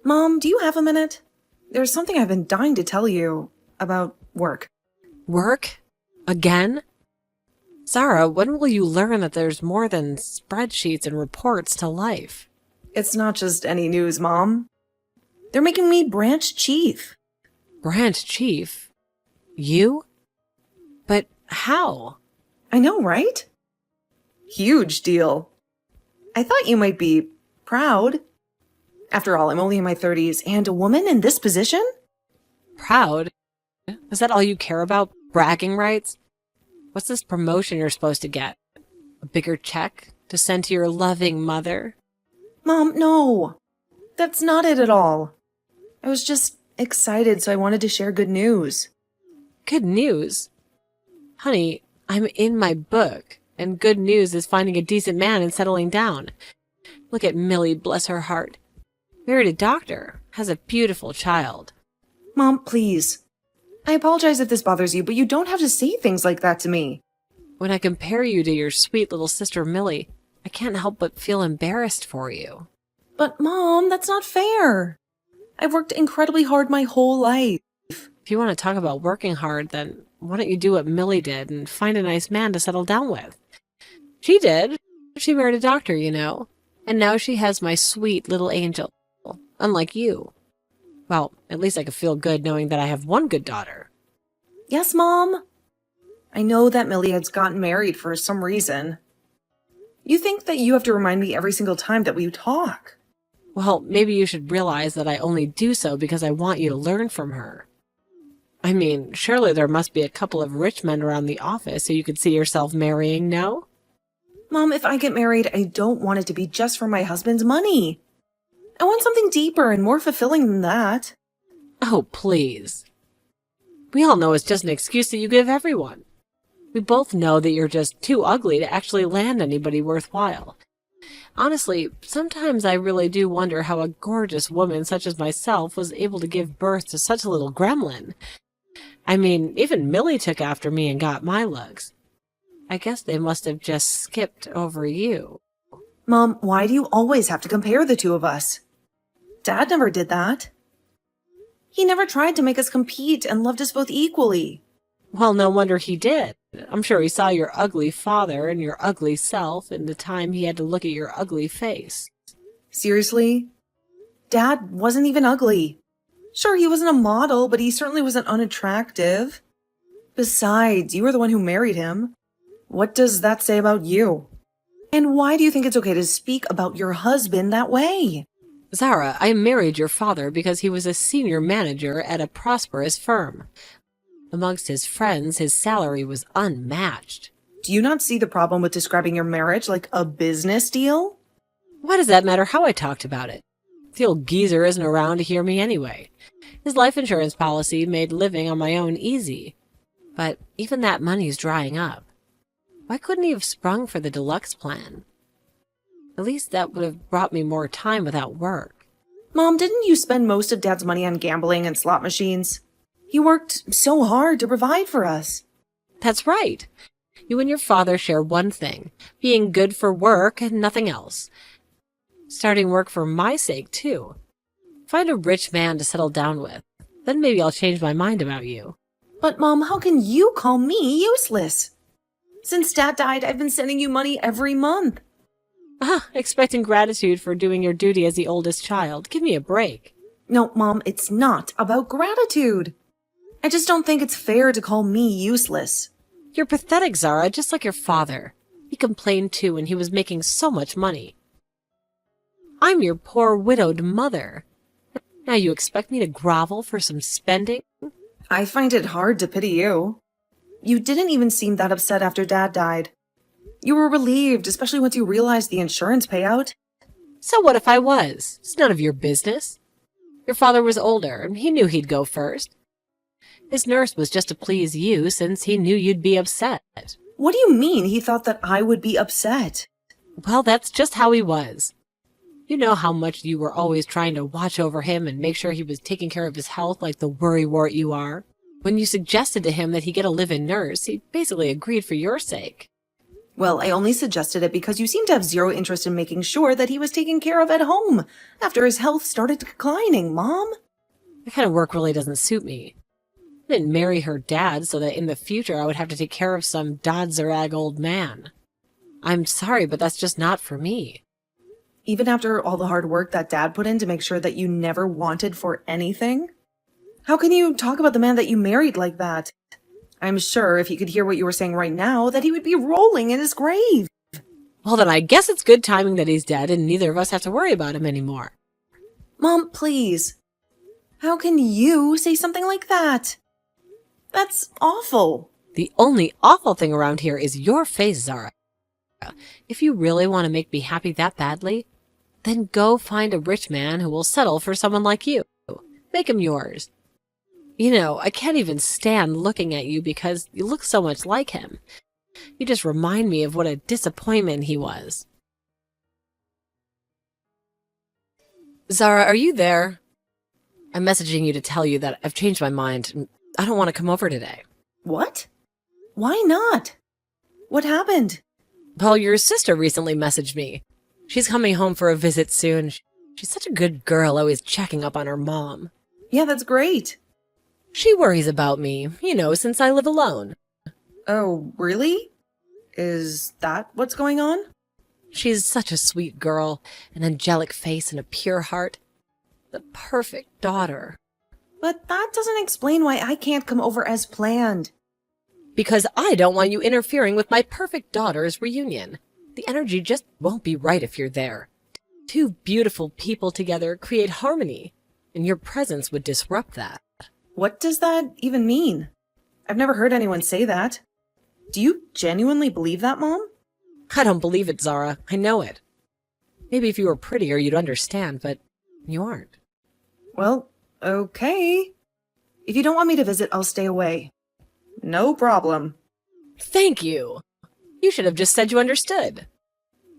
Mom, do you have a minute? There's something I've been dying to tell you about work. Work? Again? Zara, when will you learn that there's more than spreadsheets and reports to life? It's not just any news, Mom. They're making me branch chief. Branch chief? You? But how? I know, right? Huge deal. I thought you might be proud. After all, I'm only in my 30s, and a woman in this position? Proud? Is that all you care about? Bragging rights? What's this promotion you're supposed to get? A bigger check to send to your loving mother? Mom, no. That's not it at all. I was just excited, so I wanted to share good news. Good news? Honey, I'm in my book, and good news is finding a decent man and settling down. Look at Millie, bless her heart. Married a doctor, has a beautiful child. Mom, please. I apologize if this bothers you, but you don't have to say things like that to me. When I compare you to your sweet little sister Millie, I can't help but feel embarrassed for you. But Mom, that's not fair. I've worked incredibly hard my whole life. If you want to talk about working hard, then why don't you do what Millie did and find a nice man to settle down with? She did. She married a doctor, you know. And now she has my sweet little angel. Unlike you. Well, at least I could feel good knowing that I have one good daughter. Yes, Mom. I know that Millie has gotten married for some reason. You think that you have to remind me every single time that we talk. Well, maybe you should realize that I only do so because I want you to learn from her. I mean, surely there must be a couple of rich men around the office so you could see yourself marrying, no? Mom, if I get married, I don't want it to be just for my husband's money. I want something deeper and more fulfilling than that. Oh, please. We all know it's just an excuse that you give everyone. We both know that you're just too ugly to actually land anybody worthwhile. Honestly, sometimes I really do wonder how a gorgeous woman such as myself was able to give birth to such a little gremlin. I mean, even Millie took after me and got my looks. I guess they must have just skipped over you. Mom, why do you always have to compare the two of us? Dad never did that. He never tried to make us compete and loved us both equally. Well, no wonder he did. I'm sure he saw your ugly father and your ugly self in the time he had to look at your ugly face. Seriously? Dad wasn't even ugly. Sure, he wasn't a model, but he certainly wasn't unattractive. Besides, you were the one who married him. What does that say about you? And why do you think it's okay to speak about your husband that way? Zara, I married your father because he was a senior manager at a prosperous firm. Amongst his friends, his salary was unmatched. Do you not see the problem with describing your marriage like a business deal? Why does that matter how I talked about it? The old geezer isn't around to hear me anyway. His life insurance policy made living on my own easy. But even that money's drying up. Why couldn't he have sprung for the deluxe plan? At least that would have brought me more time without work. Mom, didn't you spend most of Dad's money on gambling and slot machines? He worked so hard to provide for us. That's right. You and your father share one thing, being good for work and nothing else. Starting work for my sake, too. Find a rich man to settle down with. Then maybe I'll change my mind about you. But Mom, how can you call me useless? Since Dad died, I've been sending you money every month. Expecting gratitude for doing your duty as the oldest child. Give me a break. No, Mom, it's not about gratitude. I just don't think it's fair to call me useless. You're pathetic, Zara, just like your father. He complained too, and he was making so much money. I'm your poor widowed mother. Now you expect me to grovel for some spending? I find it hard to pity you. You didn't even seem that upset after Dad died. You were relieved, especially once you realized the insurance payout. So what if I was? It's none of your business. Your father was older, and he knew he'd go first. His nurse was just to please you, since he knew you'd be upset. What do you mean he thought that I would be upset? Well, that's just how he was. You know how much you were always trying to watch over him and make sure he was taking care of his health like the worrywart you are. When you suggested to him that he get a live-in nurse, he basically agreed for your sake. Well, I only suggested it because you seem to have zero interest in making sure that he was taken care of at home after his health started declining, Mom. That kind of work really doesn't suit me. I didn't marry her dad so that in the future I would have to take care of some Dodzerag old man. I'm sorry, but that's just not for me. Even after all the hard work that Dad put in to make sure that you never wanted for anything? How can you talk about the man that you married like that? I'm sure if he could hear what you were saying right now, that he would be rolling in his grave. Well, then I guess it's good timing that he's dead and neither of us have to worry about him anymore. Mom, please. How can you say something like that? That's awful. The only awful thing around here is your face, Zara. If you really want to make me happy that badly, then go find a rich man who will settle for someone like you. Make him yours. You know, I can't even stand looking at you because you look so much like him. You just remind me of what a disappointment he was. Zara, are you there? I'm messaging you to tell you that I've changed my mind. I don't want to come over today. What? Why not? What happened? Well, your sister recently messaged me. She's coming home for a visit soon. She's such a good girl, always checking up on her mom. Yeah, that's great. She worries about me, since I live alone. Oh, really? Is that what's going on? She's such a sweet girl, an angelic face and a pure heart. The perfect daughter. But that doesn't explain why I can't come over as planned. Because I don't want you interfering with my perfect daughter's reunion. The energy just won't be right if you're there. Two beautiful people together create harmony, and your presence would disrupt that. What does that even mean? I've never heard anyone say that. Do you genuinely believe that, Mom? I don't believe it, Zara. I know it. Maybe if you were prettier, you'd understand, but you aren't. Well, okay. If you don't want me to visit, I'll stay away. No problem. Thank you. You should have just said you understood.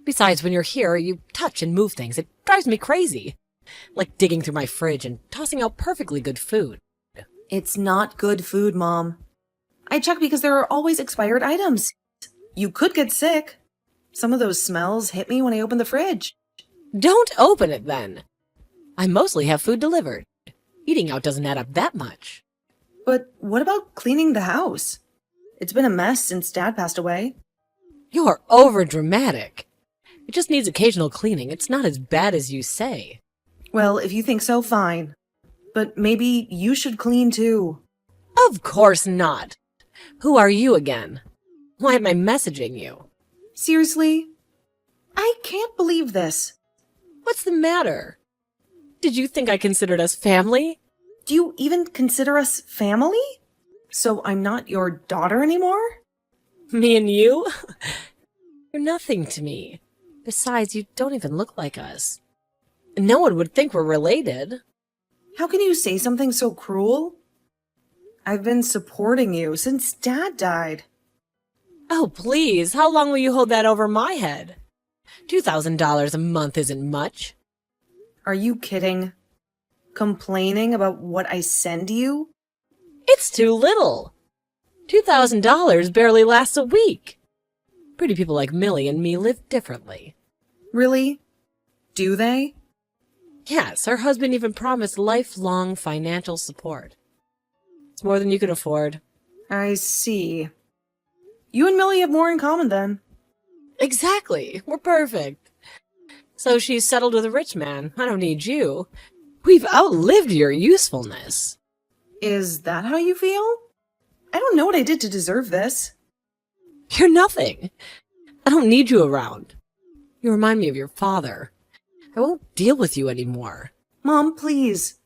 Besides, when you're here, you touch and move things. It drives me crazy. Like digging through my fridge and tossing out perfectly good food. It's not good food, Mom. I check because there are always expired items. You could get sick. Some of those smells hit me when I open the fridge. Don't open it then. I mostly have food delivered. Eating out doesn't add up that much. But what about cleaning the house? It's been a mess since Dad passed away. You're overdramatic. It just needs occasional cleaning. It's not as bad as you say. Well, if you think so, fine. But maybe you should clean too. Of course not. Who are you again? Why am I messaging you? Seriously? I can't believe this. What's the matter? Did you think I considered us family? Do you even consider us family? So I'm not your daughter anymore? Me and you? You're nothing to me. Besides, you don't even look like us. No one would think we're related. How can you say something so cruel? I've been supporting you since Dad died. Oh, please, how long will you hold that over my head? $2,000 a month isn't much. Are you kidding? Complaining about what I send you? It's too little. $2,000 barely lasts a week. Pretty people like Millie and me live differently. Really? Do they? Yes, her husband even promised lifelong financial support. It's more than you can afford. I see. You and Millie have more in common then. Exactly. We're perfect. So she's settled with a rich man. I don't need you. We've outlived your usefulness. Is that how you feel? I don't know what I did to deserve this. You're nothing. I don't need you around. You remind me of your father. I won't deal with you anymore. Mom, please.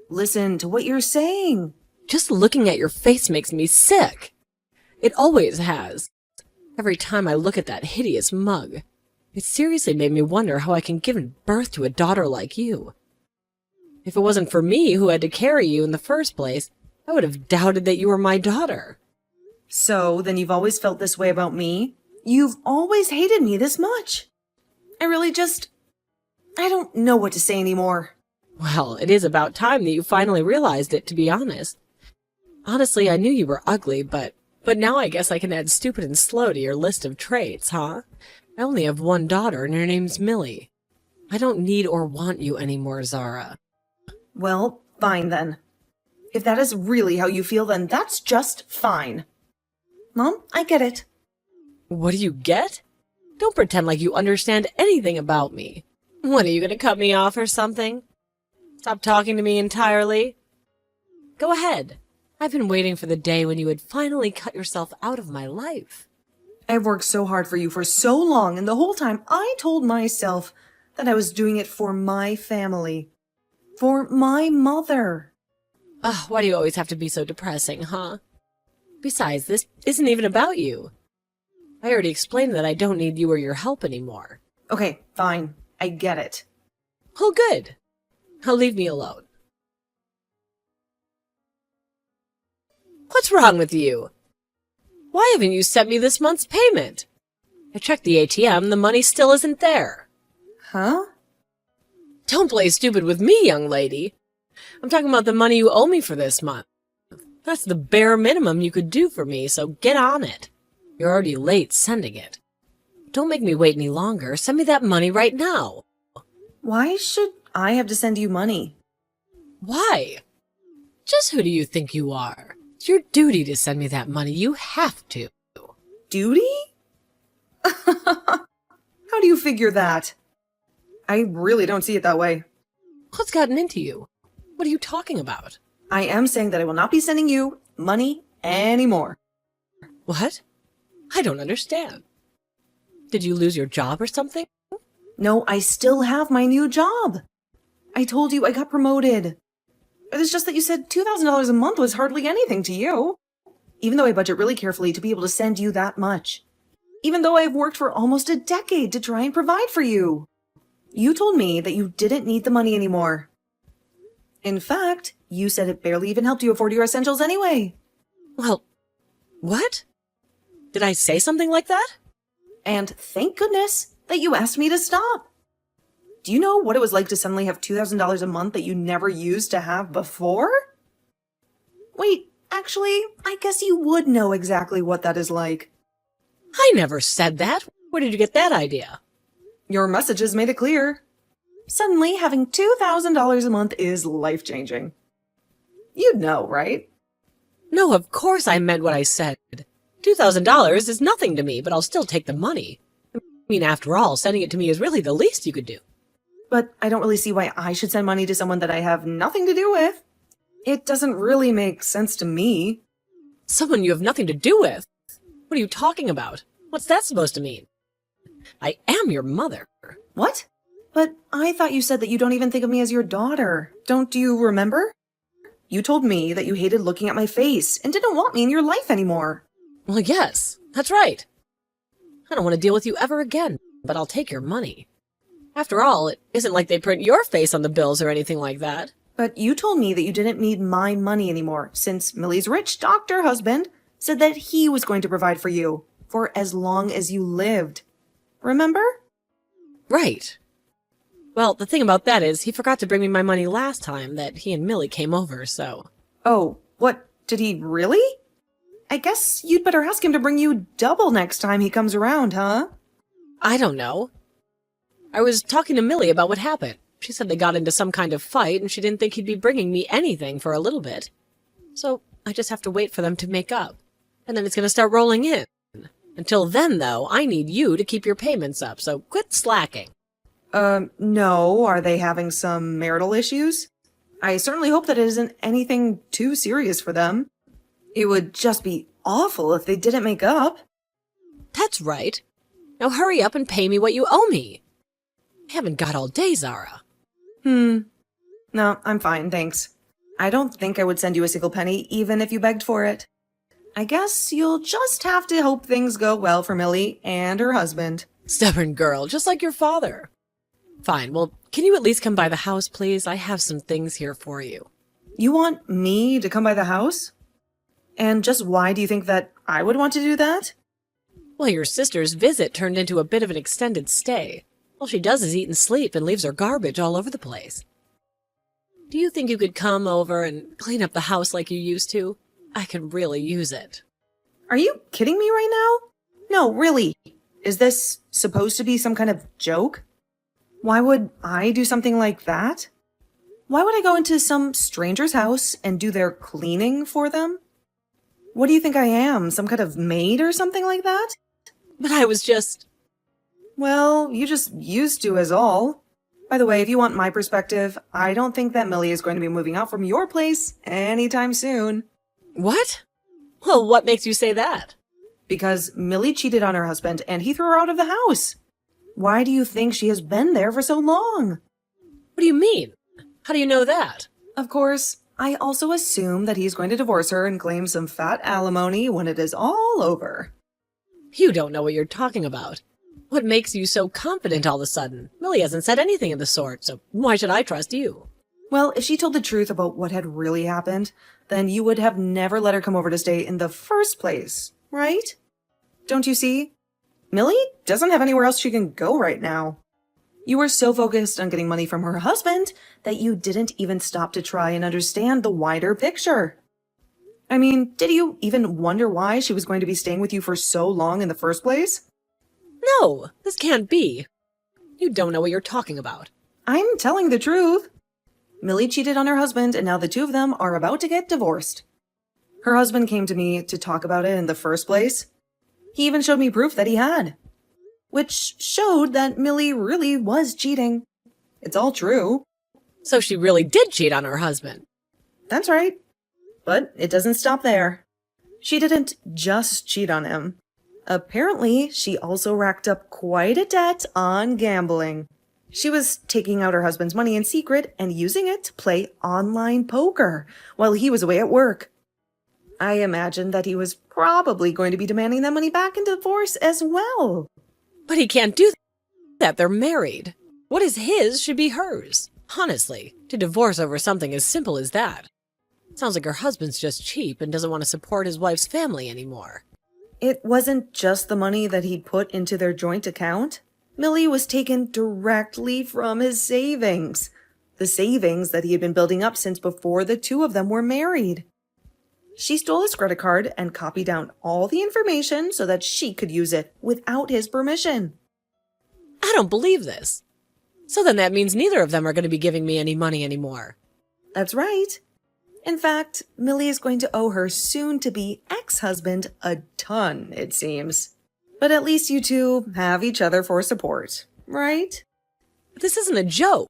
Listen to what you're saying. Just looking at your face makes me sick. It always has. Every time I look at that hideous mug, it seriously made me wonder how I can give birth to a daughter like you. If it wasn't for me who had to carry you in the first place, I would have doubted that you were my daughter. So, then you've always felt this way about me? You've always hated me this much? I don't know what to say anymore. Well, it is about time that you finally realized it, to be honest. Honestly, I knew you were ugly, but But now I guess I can add stupid and slow to your list of traits, huh? I only have one daughter, and her name's Millie. I don't need or want you anymore, Zara. Well, fine then. If that is really how you feel, then that's just fine. Mom, I get it. What do you get? Don't pretend like you understand anything about me. What, are you going to cut me off or something? Stop talking to me entirely? Go ahead. I've been waiting for the day when you would finally cut yourself out of my life. I've worked so hard for you for so long, and the whole time I told myself that I was doing it for my family. For my mother. Ugh, why do you always have to be so depressing, huh? Besides, this isn't even about you. I already explained that I don't need you or your help anymore. Okay, fine. I get it. Oh, good. Now leave me alone. What's wrong with you? Why haven't you sent me this month's payment? I checked the ATM, the money still isn't there. Huh? Don't play stupid with me, young lady. I'm talking about the money you owe me for this month. That's the bare minimum you could do for me, so get on it. You're already late sending it. Don't make me wait any longer. Send me that money right now. Why should I have to send you money? Why? Just who do you think you are? It's your duty to send me that money. You have to. Duty? How do you figure that? I really don't see it that way. What's gotten into you? What are you talking about? I am saying that I will not be sending you money anymore. What? I don't understand. Did you lose your job or something? No, I still have my new job. I told you I got promoted. It's just that you said $2,000 a month was hardly anything to you. Even though I budget really carefully to be able to send you that much. Even though I've worked for almost a decade to try and provide for you. You told me that you didn't need the money anymore. In fact, you said it barely even helped you afford your essentials anyway. Well, what? Did I say something like that? And thank goodness that you asked me to stop. Do you know what it was like to suddenly have $2,000 a month that you never used to have before? Wait, actually, I guess you would know exactly what that is like. I never said that. Where did you get that idea? Your messages made it clear. Suddenly, having $2,000 a month is life-changing. You'd know, right? No, of course I meant what I said. $2,000 is nothing to me, but I'll still take the money. I mean, after all, sending it to me is really the least you could do. But I don't really see why I should send money to someone that I have nothing to do with. It doesn't really make sense to me. Someone you have nothing to do with? What are you talking about? What's that supposed to mean? I am your mother. What? But I thought you said that you don't even think of me as your daughter. Don't you remember? You told me that you hated looking at my face and didn't want me in your life anymore. Well, yes, that's right. I don't want to deal with you ever again, but I'll take your money. After all, it isn't like they print your face on the bills or anything like that. But you told me that you didn't need my money anymore, since Millie's rich doctor husband said that he was going to provide for you for as long as you lived. Remember? Right. Well, the thing about that is, he forgot to bring me my money last time that he and Millie came over, so... Oh, what? Did he really? I guess you'd better ask him to bring you double next time he comes around, huh? I don't know. I was talking to Millie about what happened. She said they got into some kind of fight, and she didn't think he'd be bringing me anything for a little bit. So I just have to wait for them to make up. And then it's going to start rolling in. Until then, though, I need you to keep your payments up, so quit slacking. No. Are they having some marital issues? I certainly hope that it isn't anything too serious for them. It would just be awful if they didn't make up. That's right. Now hurry up and pay me what you owe me. I haven't got all day, Zara. No, I'm fine, thanks. I don't think I would send you a single penny, even if you begged for it. I guess you'll just have to hope things go well for Millie and her husband. Stubborn girl, just like your father. Fine, well, can you at least come by the house, please? I have some things here for you. You want me to come by the house? And just why do you think that I would want to do that? Well, your sister's visit turned into a bit of an extended stay. All she does is eat and sleep and leaves her garbage all over the place. Do you think you could come over and clean up the house like you used to? I could really use it. Are you kidding me right now? No, really. Is this supposed to be some kind of joke? Why would I do something like that? Why would I go into some stranger's house and do their cleaning for them? What do you think I am? Some kind of maid or something like that? But I was just... Well, you just used to is all. By the way, if you want my perspective, I don't think that Millie is going to be moving out from your place anytime soon. What? Well, what makes you say that? Because Millie cheated on her husband and he threw her out of the house. Why do you think she has been there for so long? What do you mean? How do you know that? Of course, I also assume that he's going to divorce her and claim some fat alimony when it is all over. You don't know what you're talking about. What makes you so confident all of a sudden? Millie hasn't said anything of the sort, so why should I trust you? Well, if she told the truth about what had really happened, then you would have never let her come over to stay in the first place, right? Don't you see? Millie doesn't have anywhere else she can go right now. You were so focused on getting money from her husband that you didn't even stop to try and understand the wider picture. I mean, did you even wonder why she was going to be staying with you for so long in the first place? No, this can't be. You don't know what you're talking about. I'm telling the truth. Millie cheated on her husband, and now the two of them are about to get divorced. Her husband came to me to talk about it in the first place. He even showed me proof that he had, which showed that Millie really was cheating. It's all true. So she really did cheat on her husband. That's right. But it doesn't stop there. She didn't just cheat on him. Apparently, she also racked up quite a debt on gambling. She was taking out her husband's money in secret and using it to play online poker while he was away at work. I imagined that he was probably going to be demanding that money back in divorce as well. But he can't do that. They're married. What is his should be hers. Honestly, to divorce over something as simple as that. Sounds like her husband's just cheap and doesn't want to support his wife's family anymore. It wasn't just the money that he'd put into their joint account. Millie was taken directly from his savings. The savings that he had been building up since before the two of them were married. She stole his credit card and copied down all the information so that she could use it without his permission. I don't believe this. So then that means neither of them are going to be giving me any money anymore. That's right. In fact, Millie is going to owe her soon-to-be ex-husband a ton, it seems. But at least you two have each other for support, right? This isn't a joke.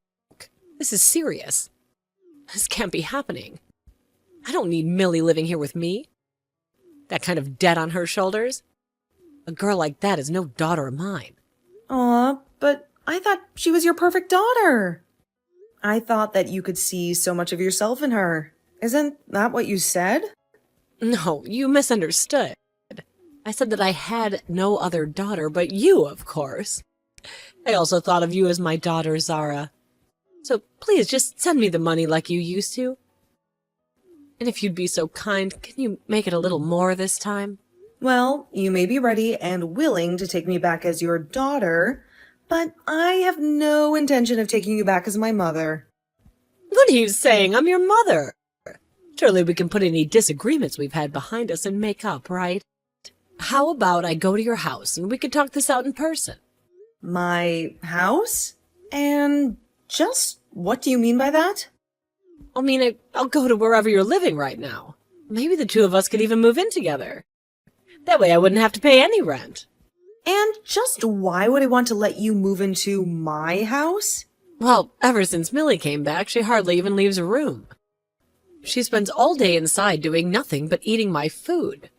This is serious. This can't be happening. I don't need Millie living here with me. That kind of debt on her shoulders. A girl like that is no daughter of mine. Aw, but I thought she was your perfect daughter. I thought that you could see so much of yourself in her. Isn't that what you said? No, you misunderstood. I said that I had no other daughter but you, of course. I also thought of you as my daughter, Zara. So please just send me the money like you used to. And if you'd be so kind, can you make it a little more this time? Well, you may be ready and willing to take me back as your daughter, but I have no intention of taking you back as my mother. What are you saying? I'm your mother. Surely we can put any disagreements we've had behind us and make up, right? How about I go to your house and we can talk this out in person? My house? And just what do you mean by that? I mean, I'll go to wherever you're living right now. Maybe the two of us could even move in together. That way I wouldn't have to pay any rent. And just why would I want to let you move into my house? Well, ever since Millie came back, she hardly even leaves her room. She spends all day inside doing nothing but eating my food.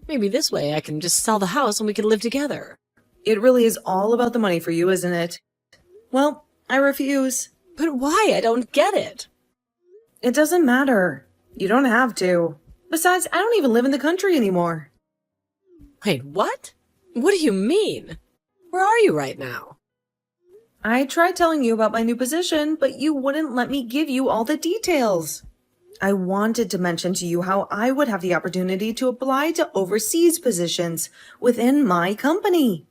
Maybe this way I can just sell the house and we can live together. It really is all about the money for you, isn't it? Well, I refuse. But why? I don't get it. It doesn't matter. You don't have to. Besides, I don't even live in the country anymore. Wait, what? What do you mean? Where are you right now? I tried telling you about my new position, but you wouldn't let me give you all the details. I wanted to mention to you how I would have the opportunity to apply to overseas positions within my company.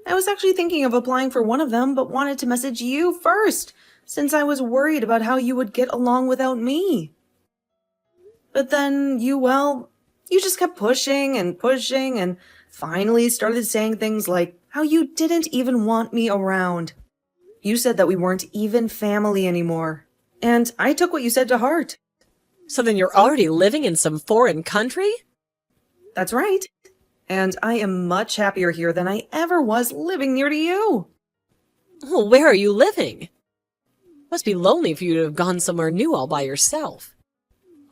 I was actually thinking of applying for one of them, but wanted to message you first, since I was worried about how you would get along without me. But then you You just kept pushing and finally started saying things like how you didn't even want me around. You said that we weren't even family anymore. And I took what you said to heart. So then you're already living in some foreign country? That's right. And I am much happier here than I ever was living near to you. Well, where are you living? Must be lonely for you to have gone somewhere new all by yourself.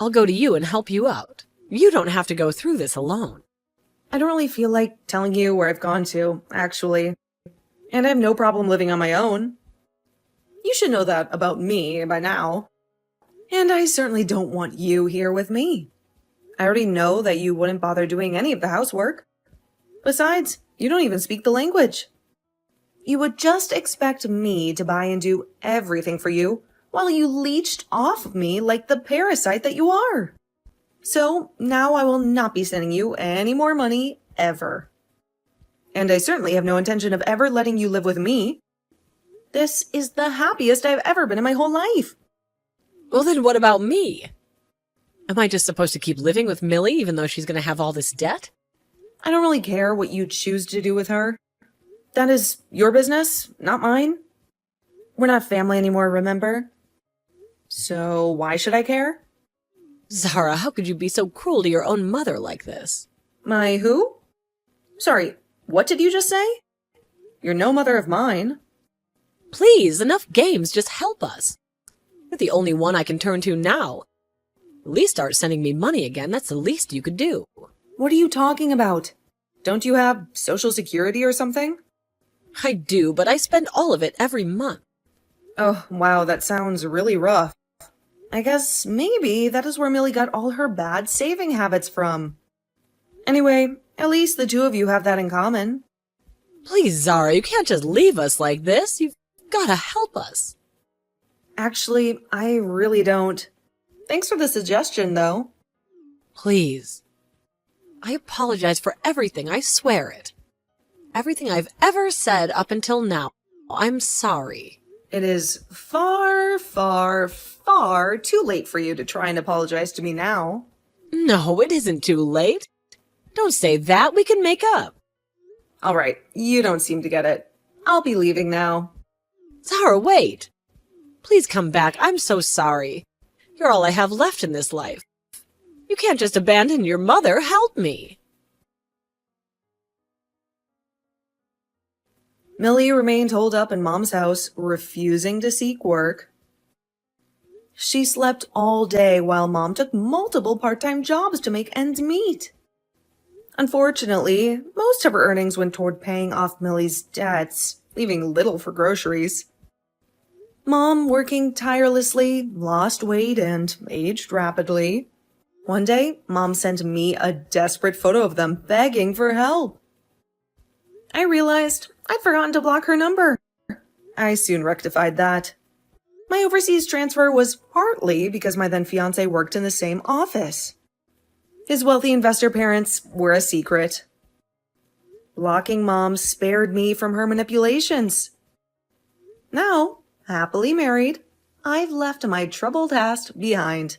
I'll go to you and help you out. You don't have to go through this alone. I don't really feel like telling you where I've gone to, actually. And I have no problem living on my own. You should know that about me by now. And I certainly don't want you here with me. I already know that you wouldn't bother doing any of the housework. Besides, you don't even speak the language. You would just expect me to buy and do everything for you while you leeched off of me like the parasite that you are. So now I will not be sending you any more money ever. And I certainly have no intention of ever letting you live with me. This is the happiest I've ever been in my whole life. Well, then what about me? Am I just supposed to keep living with Millie even though she's going to have all this debt? I don't really care what you choose to do with her. That is your business, not mine. We're not family anymore, remember? So why should I care? Zara, how could you be so cruel to your own mother like this? My who? Sorry, what did you just say? You're no mother of mine. Please, enough games, just help us. You're the only one I can turn to now. At least start sending me money again, that's the least you could do. What are you talking about? Don't you have Social Security or something? I do, but I spend all of it every month. Oh, wow, that sounds really rough. I guess maybe that is where Millie got all her bad saving habits from. Anyway, at least the two of you have that in common. Please, Zara, you can't just leave us like this. You've gotta help us. Actually, I really don't. Thanks for the suggestion, though. Please. I apologize for everything, I swear it. Everything I've ever said up until now. I'm sorry. It is far, far, far too late for you to try and apologize to me now. No, it isn't too late. Don't say that, we can make up. All right, you don't seem to get it. I'll be leaving now. Zara, wait. Please come back, I'm so sorry. You're all I have left in this life. You can't just abandon your mother, help me. Millie remained holed up in Mom's house, refusing to seek work. She slept all day while Mom took multiple part-time jobs to make ends meet. Unfortunately, most of her earnings went toward paying off Millie's debts, leaving little for groceries. Mom, working tirelessly, lost weight and aged rapidly. One day, Mom sent me a desperate photo of them begging for help. I realized I'd forgotten to block her number. I soon rectified that. My overseas transfer was partly because my then fiancé worked in the same office. His wealthy investor parents were a secret. Blocking Mom spared me from her manipulations. Now, happily married, I've left my troubled past behind.